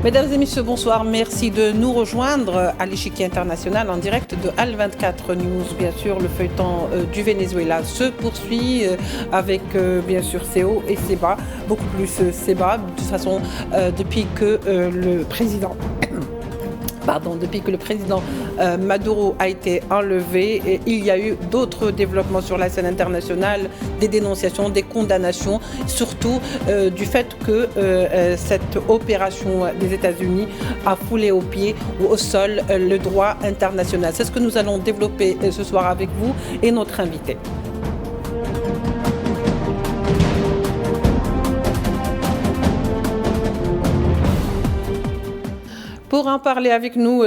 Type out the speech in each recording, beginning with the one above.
Mesdames et messieurs, bonsoir. Merci de nous rejoindre à l'échiquier international en direct de Al24 News. Bien sûr, le feuilleton du Venezuela se poursuit avec bien sûr ses hauts et ses bas, beaucoup plus ses bas, de toute façon, depuis que le président... depuis que le président Maduro a été enlevé, et il y a eu d'autres développements sur la scène internationale, des dénonciations, des condamnations, surtout du fait que cette opération des États-Unis a foulé au pied ou au sol le droit international. C'est ce que nous allons développer ce soir avec vous et notre invité. Pour en parler avec nous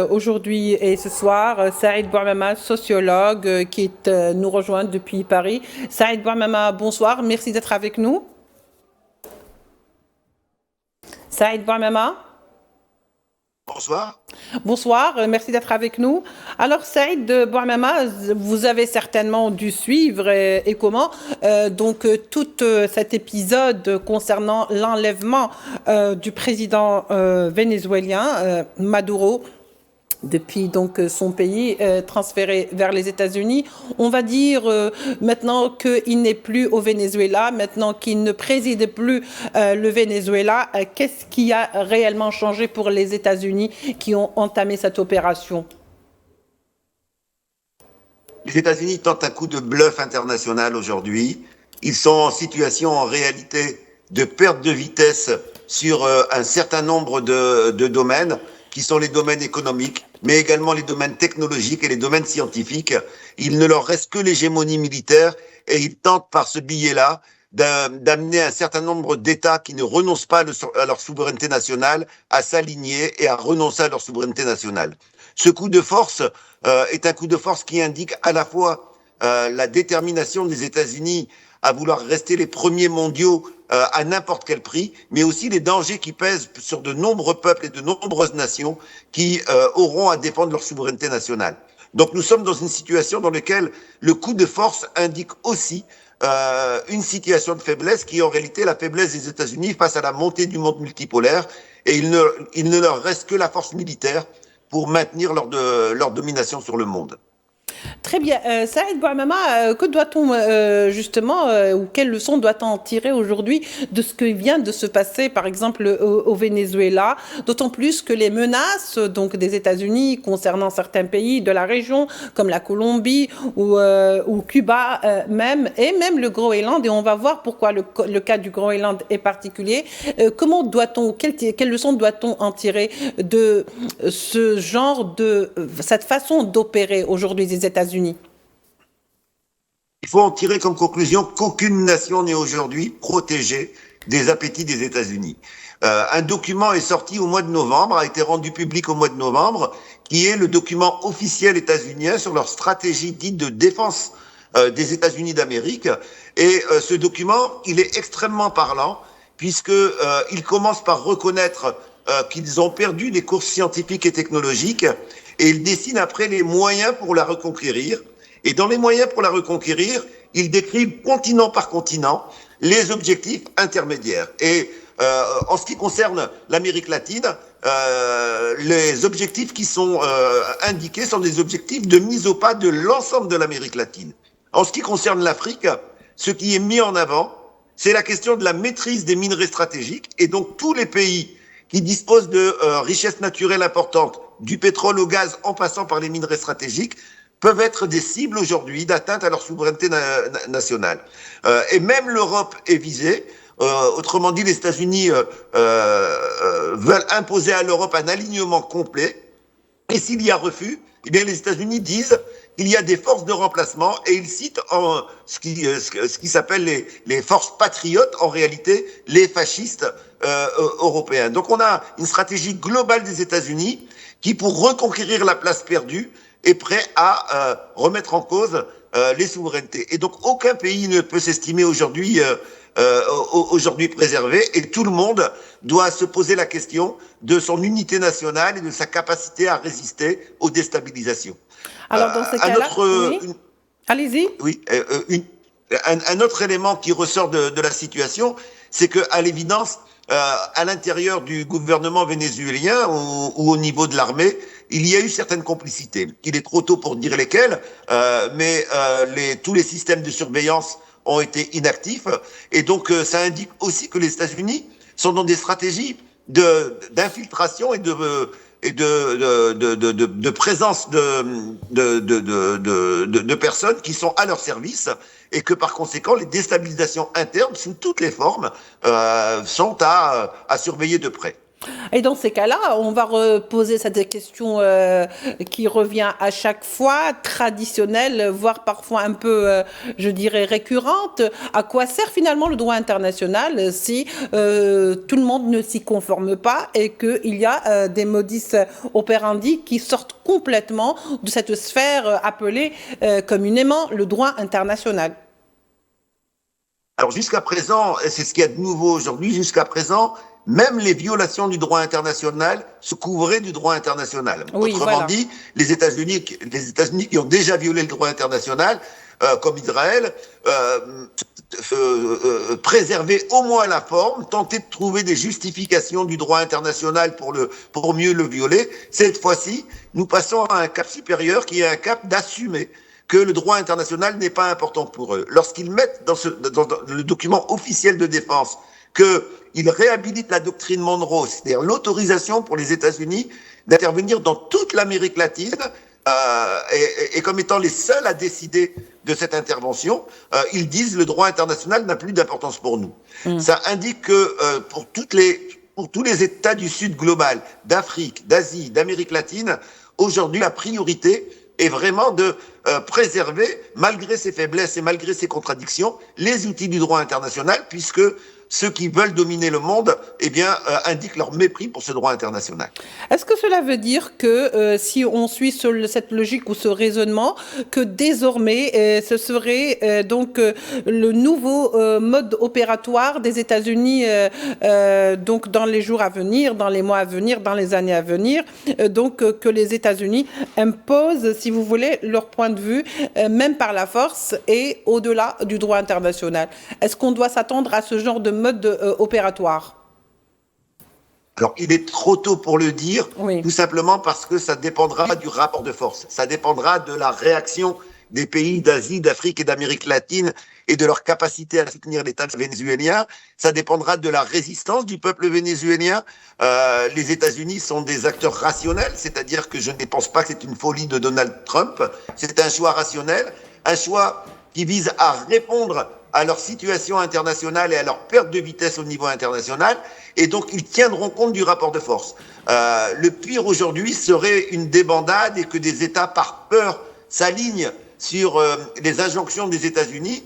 aujourd'hui et ce soir, Saïd Bouamama, sociologue, qui nous rejoint depuis Paris. Saïd Bouamama, bonsoir, merci d'être avec nous. Saïd Bouamama. Bonsoir. Bonsoir, merci d'être avec nous. Alors Saïd Bouamama, vous avez certainement dû suivre et comment tout cet épisode concernant l'enlèvement du président vénézuélien Maduro depuis donc son pays transféré vers les États-Unis. On va dire maintenant qu'il n'est plus au Venezuela, maintenant qu'il ne préside plus le Venezuela. Qu'est-ce qui a réellement changé pour les États-Unis qui ont entamé cette opération? Les États-Unis tentent un coup de bluff international aujourd'hui. Ils sont en situation en réalité de perte de vitesse sur un certain nombre de domaines qui sont les domaines économiques, mais également les domaines technologiques et les domaines scientifiques. Il ne leur reste que l'hégémonie militaire et ils tentent par ce biais-là d'amener un certain nombre d'États qui ne renoncent pas à leur souveraineté nationale à s'aligner et à renoncer à leur souveraineté nationale. Ce coup de force est un coup de force qui indique à la fois la détermination des États-Unis à vouloir rester les premiers mondiaux à n'importe quel prix, mais aussi les dangers qui pèsent sur de nombreux peuples et de nombreuses nations qui auront à défendre leur souveraineté nationale. Donc nous sommes dans une situation dans laquelle le coup de force indique aussi une situation de faiblesse qui est en réalité la faiblesse des États-Unis face à la montée du monde multipolaire, et il ne leur reste que la force militaire pour maintenir leur domination sur le monde. Très bien. Saïd Bouamama, que doit-on justement, ou quelle leçon doit-on en tirer aujourd'hui de ce qui vient de se passer, par exemple, au Venezuela, d'autant plus que les menaces donc, des États-Unis concernant certains pays de la région, comme la Colombie ou Cuba même, et même le Groenland, et on va voir pourquoi le cas du Groenland est particulier. Comment doit-on, quelle leçon doit-on en tirer de ce genre de, cette façon d'opérer aujourd'hui des États-Unis? Il faut en tirer comme conclusion qu'aucune nation n'est aujourd'hui protégée des appétits des États-Unis. Un document est sorti au mois de novembre, a été rendu public au mois de novembre, qui est le document officiel états-unien sur leur stratégie dite de défense des États-Unis d'Amérique. Et ce document, il est extrêmement parlant, puisque il commence par reconnaître qu'ils ont perdu les courses scientifiques et technologiques, et il dessine après les moyens pour la reconquérir. Et dans les moyens pour la reconquérir, il décrit continent par continent les objectifs intermédiaires. Et en ce qui concerne l'Amérique latine, les objectifs qui sont indiqués sont des objectifs de mise au pas de l'ensemble de l'Amérique latine. En ce qui concerne l'Afrique, ce qui est mis en avant, c'est la question de la maîtrise des minerais stratégiques. Et donc tous les pays qui disposent de richesses naturelles importantes, du pétrole au gaz en passant par les minerais stratégiques, peuvent être des cibles aujourd'hui d'atteinte à leur souveraineté nationale. Et même l'Europe est visée. Autrement dit, les États-Unis veulent imposer à l'Europe un alignement complet. Et s'il y a refus, eh bien les États-Unis disent qu'il y a des forces de remplacement, et ils citent ce qui s'appelle les forces patriotes, en réalité les fascistes européens. Donc on a une stratégie globale des États-Unis qui, pour reconquérir la place perdue, est prêt à remettre en cause les souverainetés. Et donc aucun pays ne peut s'estimer aujourd'hui préservé, et tout le monde doit se poser la question de son unité nationale et de sa capacité à résister aux déstabilisations. Alors dans ces cas-là, allez-y. Oui, un autre élément qui ressort de la situation, c'est que, à l'évidence, à l'intérieur du gouvernement vénézuélien ou au niveau de l'armée, il y a eu certaines complicités. Il est trop tôt pour dire lesquelles, mais tous les systèmes de surveillance ont été inactifs. Et donc, ça indique aussi que les États-Unis sont dans des stratégies d'infiltration et de présence de personnes qui sont à leur service et que par conséquent les déstabilisations internes sous toutes les formes sont à surveiller de près. Et dans ces cas-là, on va reposer cette question qui revient à chaque fois, traditionnelle, voire parfois un peu, je dirais, récurrente. À quoi sert finalement le droit international si tout le monde ne s'y conforme pas et qu'il y a des modus operandi qui sortent complètement de cette sphère appelée communément le droit international? Alors jusqu'à présent, et c'est ce qu'il y a de nouveau aujourd'hui, jusqu'à présent, même les violations du droit international se couvraient du droit international. Oui, Autrement voilà. dit, les États-Unis qui ont déjà violé le droit international, comme Israël, préservaient au moins la forme, tentaient de trouver des justifications du droit international pour mieux le violer. Cette fois-ci, nous passons à un cap supérieur qui est un cap d'assumer que le droit international n'est pas important pour eux. Lorsqu'ils mettent dans le document officiel de défense qu'ils réhabilitent la doctrine Monroe, c'est-à-dire l'autorisation pour les États-Unis d'intervenir dans toute l'Amérique latine et comme étant les seuls à décider de cette intervention, ils disent le droit international n'a plus d'importance pour nous. Ça indique que pour tous les États du Sud global, d'Afrique, d'Asie, d'Amérique latine, aujourd'hui la priorité est vraiment de préserver, malgré ses faiblesses et malgré ses contradictions, les outils du droit international, puisque ceux qui veulent dominer le monde, indiquent leur mépris pour ce droit international. Est-ce que cela veut dire que si on suit cette logique ou ce raisonnement, que désormais ce serait donc le nouveau mode opératoire des États-Unis donc dans les jours à venir, dans les mois à venir, dans les années à venir, donc que les États-Unis imposent, si vous voulez, leur point de vue, même par la force et au-delà du droit international. Est-ce qu'on doit s'attendre à ce genre de mode opératoire? Alors, il est trop tôt pour le dire, oui. Tout simplement parce que ça dépendra du rapport de force. Ça dépendra de la réaction des pays d'Asie, d'Afrique et d'Amérique latine et de leur capacité à soutenir l'État vénézuélien. Ça dépendra de la résistance du peuple vénézuélien. Les États-Unis sont des acteurs rationnels, c'est-à-dire que je ne pense pas que c'est une folie de Donald Trump. C'est un choix rationnel, un choix qui vise à répondre à leur situation internationale et à leur perte de vitesse au niveau international, et donc ils tiendront compte du rapport de force. Le pire aujourd'hui serait une débandade et que des États, par peur, s'alignent sur les injonctions des États-Unis,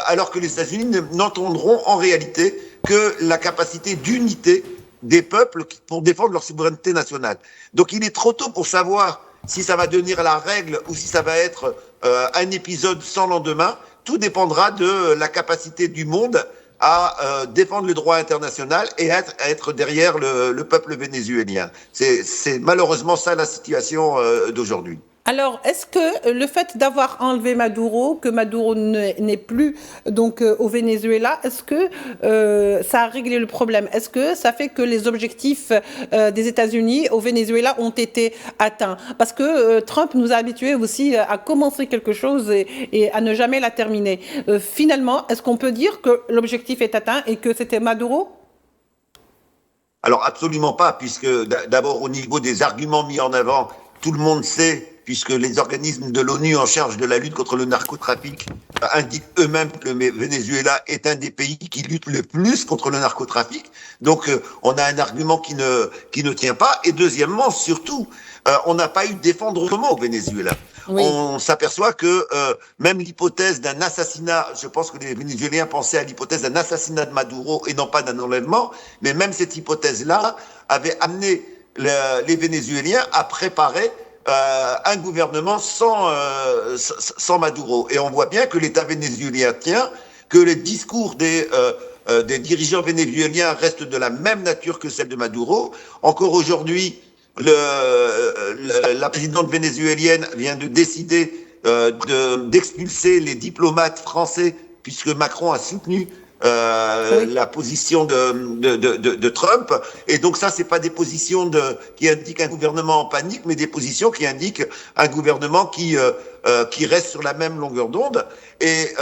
alors que les États-Unis n'entendront en réalité que la capacité d'unité des peuples pour défendre leur souveraineté nationale. Donc il est trop tôt pour savoir si ça va devenir la règle ou si ça va être un épisode sans lendemain. Tout dépendra de la capacité du monde à défendre le droit international et à être derrière le peuple vénézuélien. C'est malheureusement ça la situation d'aujourd'hui. Alors, est-ce que le fait d'avoir enlevé Maduro, que Maduro n'est plus donc au Venezuela, est-ce que ça a réglé le problème? Est-ce que ça fait que les objectifs des États-Unis au Venezuela ont été atteints? Parce que Trump nous a habitués aussi à commencer quelque chose et à ne jamais la terminer. Finalement, est-ce qu'on peut dire que l'objectif est atteint et que c'était Maduro? Alors absolument pas, puisque d'abord au niveau des arguments mis en avant, tout le monde sait, puisque les organismes de l'ONU en charge de la lutte contre le narcotrafic indiquent eux-mêmes que le Venezuela est un des pays qui lutte le plus contre le narcotrafic. Donc on a un argument qui ne tient pas. Et deuxièmement, surtout, on n'a pas eu d'effondrement au Venezuela. Oui. On s'aperçoit que même l'hypothèse d'un assassinat, je pense que les Vénézuéliens pensaient à l'hypothèse d'un assassinat de Maduro et non pas d'un enlèvement, mais même cette hypothèse-là avait amené les Vénézuéliens à préparer un gouvernement sans Maduro. Et on voit bien que l'État vénézuélien tient, que les discours des dirigeants vénézuéliens restent de la même nature que celle de Maduro. Encore aujourd'hui, la présidente vénézuélienne vient de décider d'expulser les diplomates français, puisque Macron a soutenu Oui. la position de Trump. Et donc ça, c'est pas des positions qui indiquent un gouvernement en panique, mais des positions qui indiquent un gouvernement qui reste sur la même longueur d'onde. Et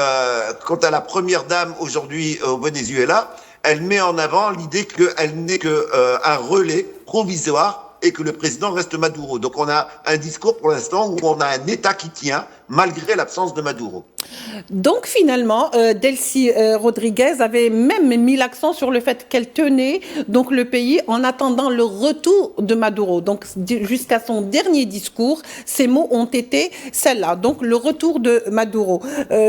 quant à la première dame aujourd'hui au Venezuela, elle met en avant l'idée qu'elle n'est qu'un relais provisoire et que le président reste Maduro. Donc on a un discours pour l'instant où on a un État qui tient malgré l'absence de Maduro. Donc finalement, Delcy Rodriguez avait même mis l'accent sur le fait qu'elle tenait donc le pays en attendant le retour de Maduro. Donc jusqu'à son dernier discours, ces mots ont été celles-là. Donc le retour de Maduro.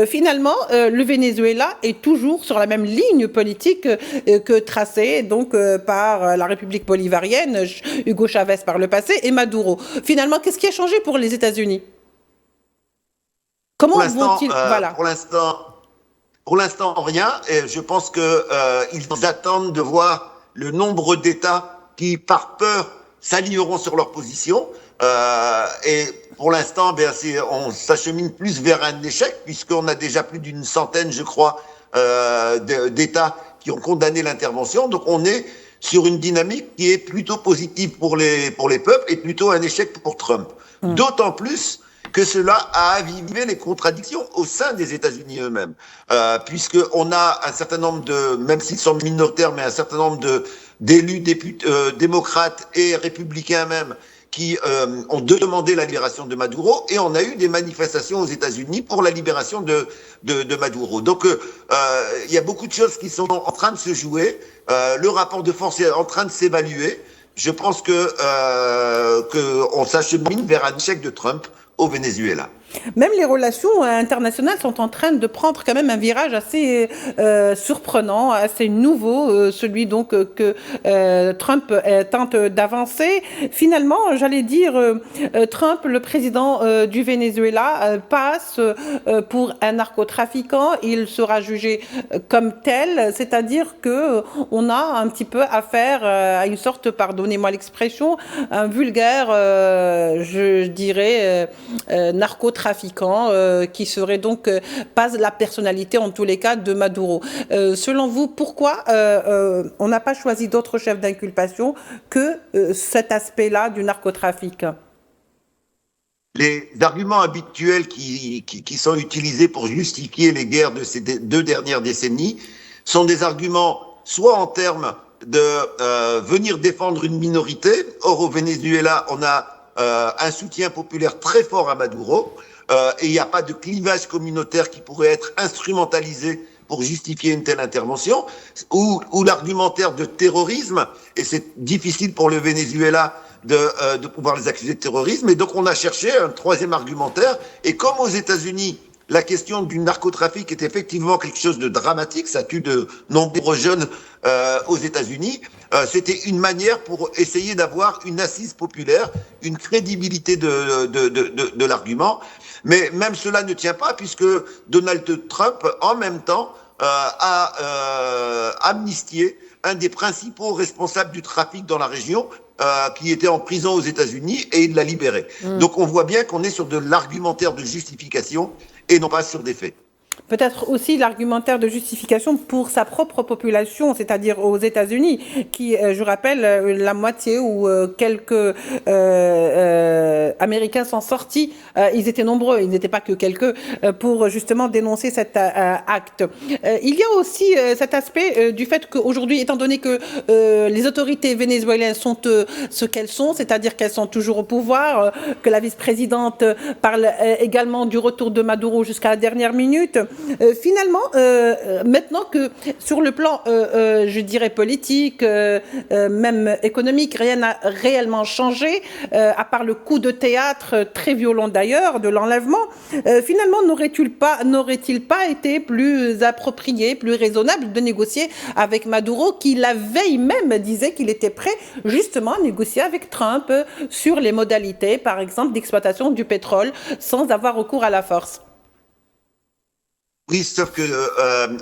Finalement, le Venezuela est toujours sur la même ligne politique que tracée donc par la République bolivarienne, Hugo Chavez par le passé et Maduro. Finalement, qu'est-ce qui a changé pour les États-Unis? Comment vont-ils... Voilà. Pour l'instant, rien. Et je pense qu'ils attendent de voir le nombre d'États qui, par peur, s'aligneront sur leur position. Et pour l'instant, on s'achemine plus vers un échec, puisqu'on a déjà plus d'une centaine, je crois, d'États qui ont condamné l'intervention. Donc on est sur une dynamique qui est plutôt positive pour les peuples et plutôt un échec pour Trump. D'autant plus que cela a avivé les contradictions au sein des États-Unis eux-mêmes, puisqu'on a un certain nombre même s'ils sont minoritaires, mais un certain nombre d'élus démocrates et républicains même, qui ont demandé la libération de Maduro, et on a eu des manifestations aux États-Unis pour la libération de Maduro. Donc il y a beaucoup de choses qui sont en train de se jouer. Le rapport de force est en train de s'évaluer. Je pense qu'on s'achemine vers un échec de Trump au Venezuela. Même les relations internationales sont en train de prendre quand même un virage assez surprenant, assez nouveau, celui donc que Trump tente d'avancer. Finalement, j'allais dire, Trump, le président du Venezuela, passe pour un narcotrafiquant. Il sera jugé comme tel, c'est-à-dire que on a un petit peu affaire à une sorte, pardonnez-moi l'expression, un vulgaire, je dirais, narcotrafiquant qui serait donc pas la personnalité en tous les cas de Maduro. Selon vous, pourquoi on n'a pas choisi d'autres chefs d'inculpation que cet aspect-là du narcotrafic? Les arguments habituels qui sont utilisés pour justifier les guerres de ces 2 dernières décennies sont des arguments soit en termes de venir défendre une minorité. Or, au Venezuela, on a un soutien populaire très fort à Maduro, et il n'y a pas de clivage communautaire qui pourrait être instrumentalisé pour justifier une telle intervention, ou l'argumentaire de terrorisme, et c'est difficile pour le Venezuela de pouvoir les accuser de terrorisme, et donc on a cherché un troisième argumentaire, et comme aux États-Unis, la question du narcotrafic est effectivement quelque chose de dramatique, ça tue de nombreux jeunes aux États-Unis. C'était une manière pour essayer d'avoir une assise populaire, une crédibilité de l'argument. Mais même cela ne tient pas, puisque Donald Trump, en même temps, a amnistié un des principaux responsables du trafic dans la région, qui était en prison aux États-Unis, et il l'a libéré. Donc on voit bien qu'on est sur de l'argumentaire de justification et non pas sur des faits. Peut-être aussi l'argumentaire de justification pour sa propre population, c'est-à-dire aux États-Unis, qui, je rappelle, la moitié ou quelques Américains sont sortis. Ils étaient nombreux, ils n'étaient pas que quelques, pour justement dénoncer cet acte. Il y a aussi cet aspect du fait qu'aujourd'hui, étant donné que les autorités vénézuéliennes sont ce qu'elles sont, c'est-à-dire qu'elles sont toujours au pouvoir, que la vice-présidente parle également du retour de Maduro jusqu'à la dernière minute. Finalement, maintenant que sur le plan, je dirais politique, même économique, rien n'a réellement changé, à part le coup de théâtre très violent d'ailleurs de l'enlèvement, finalement n'aurait-il pas été plus approprié, plus raisonnable de négocier avec Maduro, qui la veille même disait qu'il était prêt justement à négocier avec Trump sur les modalités, par exemple, d'exploitation du pétrole sans avoir recours à la force? Oui, sauf que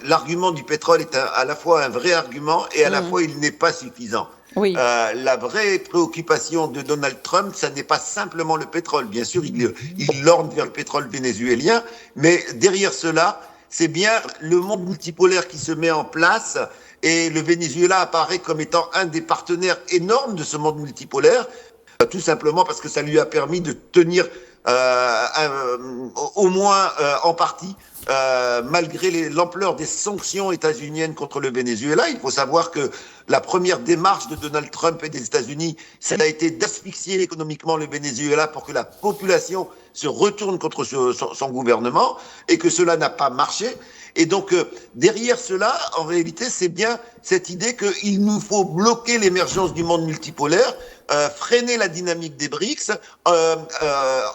l'argument du pétrole est à la fois un vrai argument et à la fois il n'est pas suffisant. Oui. La vraie préoccupation de Donald Trump, ça n'est pas simplement le pétrole. Bien sûr, il lorgne vers le pétrole vénézuélien, mais derrière cela, c'est bien le monde multipolaire qui se met en place et le Venezuela apparaît comme étant un des partenaires énormes de ce monde multipolaire, tout simplement parce que ça lui a permis de tenir au moins en partie, malgré l'ampleur des sanctions états-uniennes contre le Venezuela. Il faut savoir que la première démarche de Donald Trump et des États-Unis, ça a été d'asphyxier économiquement le Venezuela pour que la population se retourne contre son gouvernement, et que cela n'a pas marché. Et donc, derrière cela, en réalité, c'est bien cette idée qu'il nous faut bloquer l'émergence du monde multipolaire, freiner la dynamique des BRICS,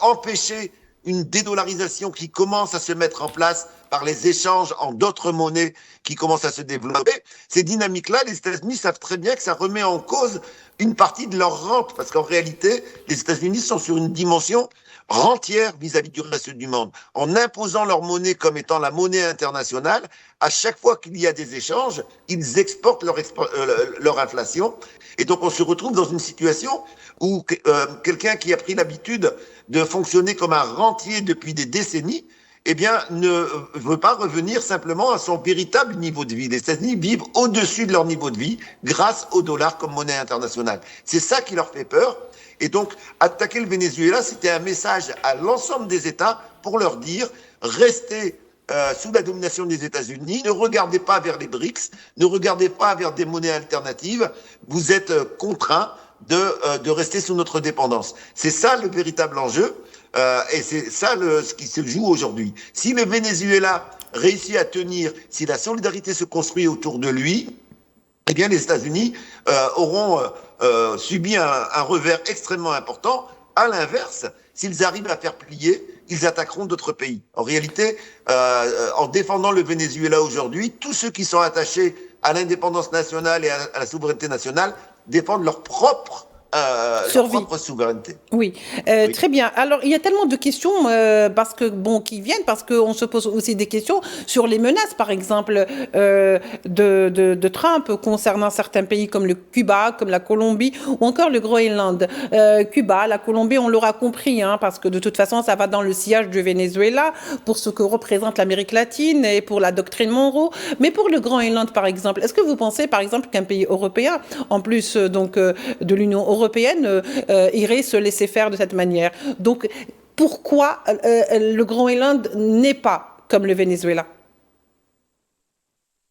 empêcher une dédollarisation qui commence à se mettre en place par les échanges en d'autres monnaies qui commencent à se développer. Ces dynamiques-là, les États-Unis savent très bien que ça remet en cause une partie de leur rente, parce qu'en réalité, les États-Unis sont sur une dimension rentière vis-à-vis du reste du monde. En imposant leur monnaie comme étant la monnaie internationale, à chaque fois qu'il y a des échanges, ils exportent leur inflation. Et donc on se retrouve dans une situation où quelqu'un qui a pris l'habitude de fonctionner comme un rentier depuis des décennies, eh bien, ne veut pas revenir simplement à son véritable niveau de vie. Les États-Unis vivent au-dessus de leur niveau de vie grâce au dollar comme monnaie internationale. C'est ça qui leur fait peur. Et donc, attaquer le Venezuela, c'était un message à l'ensemble des États pour leur dire « Restez sous la domination des États-Unis, ne regardez pas vers les BRICS, ne regardez pas vers des monnaies alternatives, vous êtes contraints de rester sous notre dépendance. » C'est ça le véritable enjeu, et c'est ça ce qui se joue aujourd'hui. Si le Venezuela réussit à tenir, si la solidarité se construit autour de lui, eh bien les États-Unis auront subi un revers extrêmement important. À l'inverse, s'ils arrivent à faire plier, ils attaqueront d'autres pays. En réalité, en défendant le Venezuela aujourd'hui, tous ceux qui sont attachés à l'indépendance nationale et à la souveraineté nationale défendent leur propre souveraineté. Oui, oui, très bien. Alors, il y a tellement de questions qui viennent, parce qu'on se pose aussi des questions sur les menaces, par exemple, de Trump concernant certains pays comme le Cuba, comme la Colombie ou encore le Groenland. Cuba, la Colombie, on l'aura compris, hein, parce que de toute façon, ça va dans le sillage du Venezuela pour ce que représente l'Amérique latine et pour la doctrine Monroe. Mais pour le Groenland, par exemple, est-ce que vous pensez, par exemple, qu'un pays européen, en plus de l'Union européenne, irait se laisser faire de cette manière? Donc, pourquoi le Groenland n'est pas comme le Venezuela?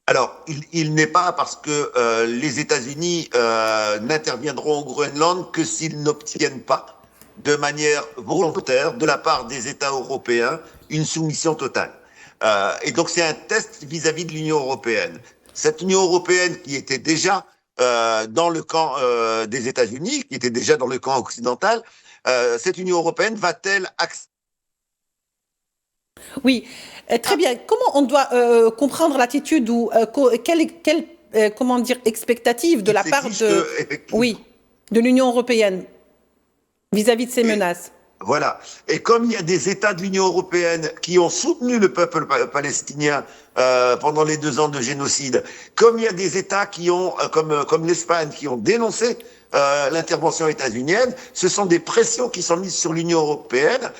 Alors, il n'est pas parce que les États-Unis n'interviendront au Groenland que s'ils n'obtiennent pas de manière volontaire de la part des États européens une soumission totale. Et donc, c'est un test vis-à-vis de l'Union européenne. Cette Union européenne qui était déjà dans le camp des États-Unis, qui était déjà dans le camp occidental, cette Union européenne va-t-elle accepter? Oui, très bien. Comment on doit comprendre l'attitude ou quelle comment dire, expectative de la part de l'Union européenne vis-à-vis de ces menaces? Voilà. Et comme il y a des États de l'Union européenne qui ont soutenu le peuple palestinien pendant les 2 ans de génocide, comme il y a des États qui ont, comme l'Espagne, qui ont dénoncé l'intervention états-unienne, ce sont des pressions qui sont mises sur l'Union européenne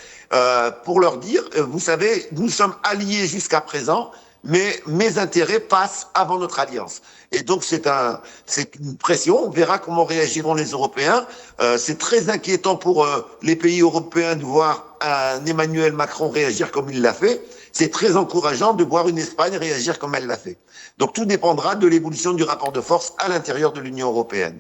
pour leur dire, vous savez, nous sommes alliés jusqu'à présent, mais mes intérêts passent avant notre alliance. Et donc c'est une pression. On verra comment réagiront les Européens. C'est très inquiétant pour les pays européens de voir un Emmanuel Macron réagir comme il l'a fait. C'est très encourageant de voir une Espagne réagir comme elle l'a fait. Donc tout dépendra de l'évolution du rapport de force à l'intérieur de l'Union européenne.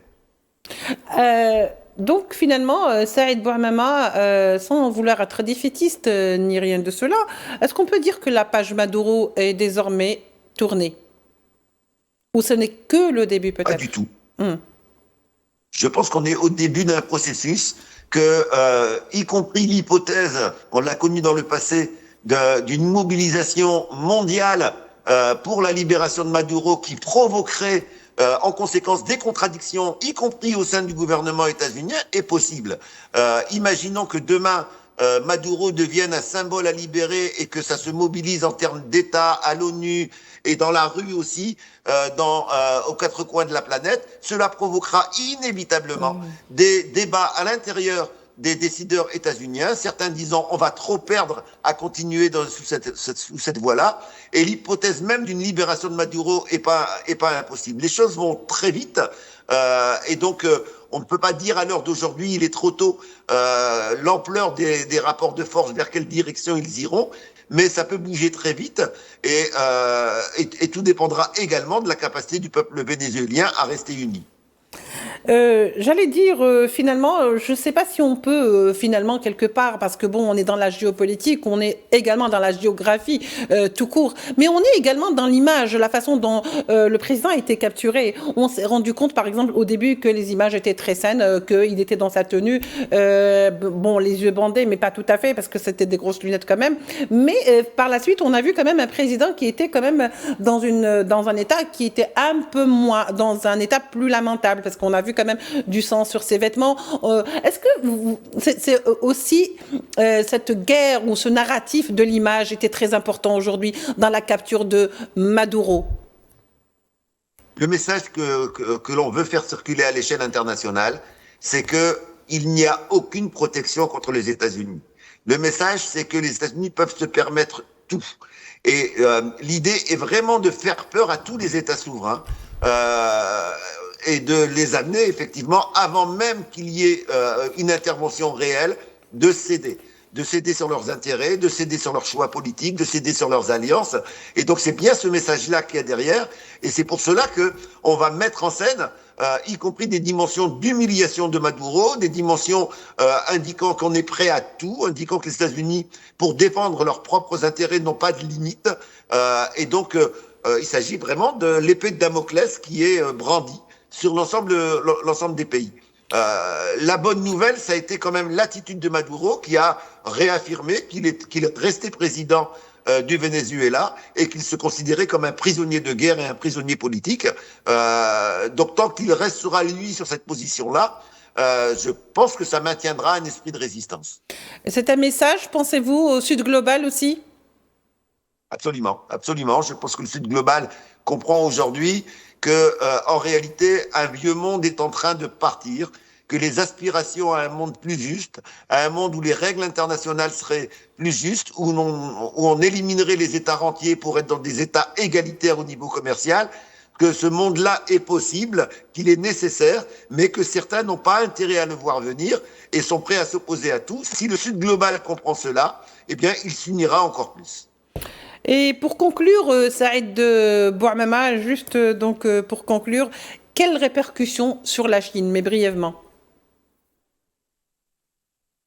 Donc finalement, Saïd Bouamama, sans vouloir être défaitiste ni rien de cela, est-ce qu'on peut dire que la page Maduro est désormais tournée? Ou ce n'est que le début peut-être? Pas du tout. Je pense qu'on est au début d'un processus que, y compris l'hypothèse, on l'a connue dans le passé, d'une mobilisation mondiale pour la libération de Maduro qui provoquerait en conséquence des contradictions, y compris au sein du gouvernement états-unien, est possible. Imaginons que demain, Maduro devienne un symbole à libérer et que ça se mobilise en termes d'État, à l'ONU et dans la rue aussi, aux 4 coins de la planète. Cela provoquera inévitablement des débats à l'intérieur des décideurs états-uniens, certains disant on va trop perdre à continuer sous cette voie-là, et l'hypothèse même d'une libération de Maduro est pas impossible. Les choses vont très vite, et donc on ne peut pas dire à l'heure d'aujourd'hui, il est trop tôt, l'ampleur des rapports de force, vers quelle direction ils iront, mais ça peut bouger très vite, et tout dépendra également de la capacité du peuple vénézuélien à rester uni. J'allais dire, finalement, je ne sais pas si on peut, finalement, quelque part, parce que bon, on est dans la géopolitique, on est également dans la géographie, tout court, mais on est également dans l'image, la façon dont le président a été capturé. On s'est rendu compte, par exemple, au début, que les images étaient très saines, qu'il était dans sa tenue, bon, les yeux bandés, mais pas tout à fait, parce que c'était des grosses lunettes quand même. Mais par la suite, on a vu quand même un président qui était quand même dans un état qui était un peu moins, dans un état plus lamentable, parce qu'on a vu quand même du sang sur ses vêtements. Est-ce que c'est aussi cette guerre ou ce narratif de l'image était très important aujourd'hui dans la capture de Maduro? Le message que l'on veut faire circuler à l'échelle internationale, c'est qu'il n'y a aucune protection contre les États-Unis. Le message, c'est que les États-Unis peuvent se permettre tout. Et l'idée est vraiment de faire peur à tous les États souverains, et de les amener effectivement, avant même qu'il y ait une intervention réelle, de céder sur leurs intérêts, de céder sur leurs choix politiques, de céder sur leurs alliances. Et donc c'est bien ce message-là qu'il y a derrière, et c'est pour cela qu'on va mettre en scène, y compris des dimensions d'humiliation de Maduro, des dimensions indiquant qu'on est prêt à tout, indiquant que les États-Unis, pour défendre leurs propres intérêts, n'ont pas de limite. Et donc il s'agit vraiment de l'épée de Damoclès qui est brandie sur l'ensemble des pays. La bonne nouvelle, ça a été quand même l'attitude de Maduro, qui a réaffirmé qu'il est resté président du Venezuela et qu'il se considérait comme un prisonnier de guerre et un prisonnier politique. Donc tant qu'il restera lui sur cette position-là, je pense que ça maintiendra un esprit de résistance. C'est un message, pensez-vous, au Sud global aussi? Absolument, absolument. Je pense que le Sud global comprend aujourd'hui que, en réalité, un vieux monde est en train de partir, que les aspirations à un monde plus juste, à un monde où les règles internationales seraient plus justes, où on éliminerait les États rentiers pour être dans des États égalitaires au niveau commercial, que ce monde-là est possible, qu'il est nécessaire, mais que certains n'ont pas intérêt à le voir venir et sont prêts à s'opposer à tout. Si le Sud global comprend cela, eh bien, il s'unira encore plus. Et pour conclure, Saïd Bouamama, juste donc pour conclure, quelles répercussions sur la Chine, mais brièvement?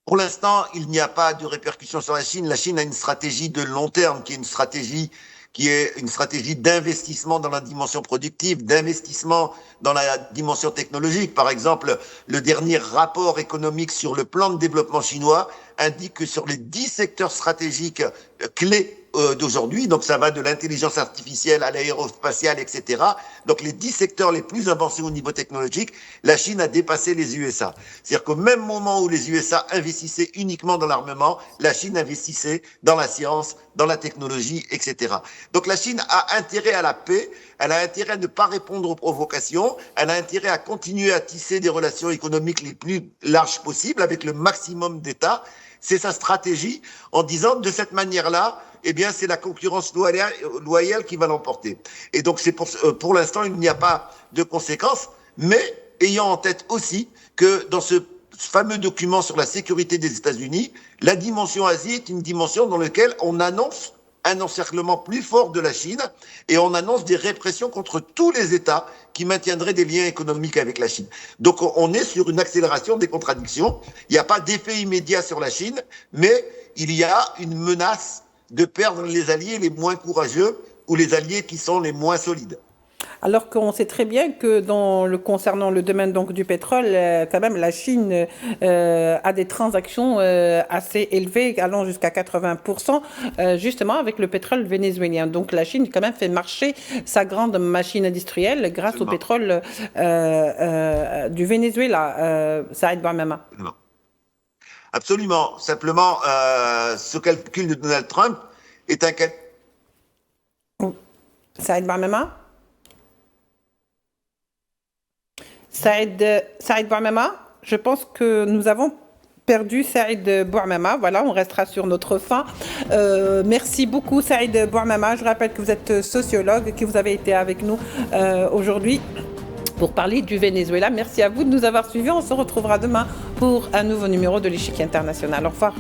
Pour l'instant, il n'y a pas de répercussions sur la Chine. La Chine a une stratégie de long terme qui est une stratégie d'investissement dans la dimension productive, d'investissement dans la dimension technologique. Par exemple, le dernier rapport économique sur le plan de développement chinois indique que sur les 10 secteurs stratégiques clés d'aujourd'hui, donc ça va de l'intelligence artificielle à l'aérospatiale, etc. Donc les 10 secteurs les plus avancés au niveau technologique, la Chine a dépassé les USA. C'est-à-dire qu'au même moment où les USA investissaient uniquement dans l'armement, la Chine investissait dans la science, dans la technologie, etc. Donc la Chine a intérêt à la paix, elle a intérêt à ne pas répondre aux provocations, elle a intérêt à continuer à tisser des relations économiques les plus larges possibles avec le maximum d'États. C'est sa stratégie en disant de cette manière-là, eh bien, c'est la concurrence loyale qui va l'emporter. Et donc, c'est pour l'instant, il n'y a pas de conséquences, mais ayant en tête aussi que dans ce fameux document sur la sécurité des États-Unis, la dimension Asie est une dimension dans laquelle on annonce un encerclement plus fort de la Chine et on annonce des répressions contre tous les États qui maintiendraient des liens économiques avec la Chine. Donc on est sur une accélération des contradictions. Il n'y a pas d'effet immédiat sur la Chine, mais il y a une menace de perdre les alliés les moins courageux ou les alliés qui sont les moins solides. Alors qu'on sait très bien que concernant le domaine donc du pétrole, quand même la Chine a des transactions assez élevées, allant jusqu'à 80%, justement avec le pétrole vénézuélien. Donc la Chine quand même fait marcher sa grande machine industrielle grâce au pétrole du Venezuela. Saïd Bouamama. Absolument. Simplement, ce calcul de Donald Trump est un calcul. Saïd Bouamama. Saïd Bouamama, je pense que nous avons perdu Saïd Bouamama. Voilà, on restera sur notre fin. Merci beaucoup Saïd Bouamama. Je rappelle que vous êtes sociologue, que vous avez été avec nous aujourd'hui pour parler du Venezuela. Merci à vous de nous avoir suivis. On se retrouvera demain pour un nouveau numéro de l'Échiquier International. Au revoir.